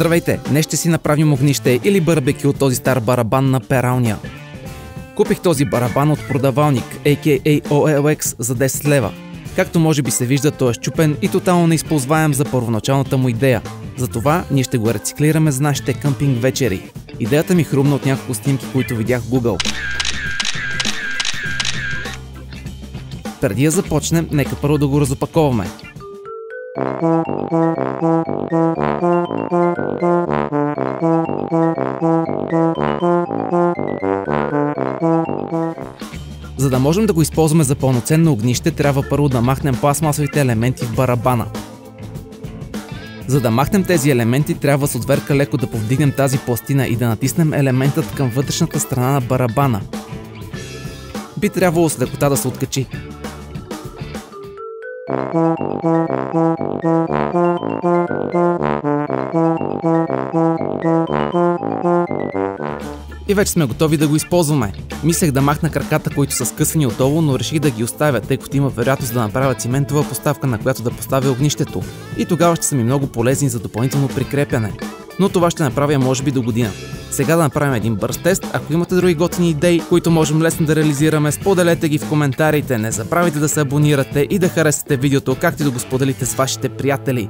Здравейте! Днес ще си направим огнище или барбекю от този стар барабан на пералня. Купих този барабан от продавалник, a.k.a. OLX, за 10 лева. Както може би се вижда, той е счупен и тотално неизползваем за първоначалната му идея. Затова ние ще го рециклираме за нашите къмпинг вечери. Идеята ми хрумна от няколко снимки, които видях в Google. Преди да започнем, нека първо да го разопаковаме. За да можем да го използваме за пълноценно огнище, трябва първо да махнем пластмасовите елементи в барабана. За да махнем тези елементи, трябва с отверка леко да повдигнем тази пластина и да натиснем елементът към вътрешната страна на барабана. Би трябвало с лекота да се откачи. И вече сме готови да го използваме. Мислех да махна краката, които са скъсани отдолу, но реших да ги оставя, тъй като има вероятност да направя циментова поставка, на която да поставя огнището. И тогава ще са ми много полезни за допълнително прикрепяне. Но това ще направя може би до година. Сега да направим един бърз тест. Ако имате други готини идеи, които можем лесно да реализираме, споделете ги в коментарите. Не забравяйте да се абонирате и да харесате видеото, както и да го споделите с вашите приятели.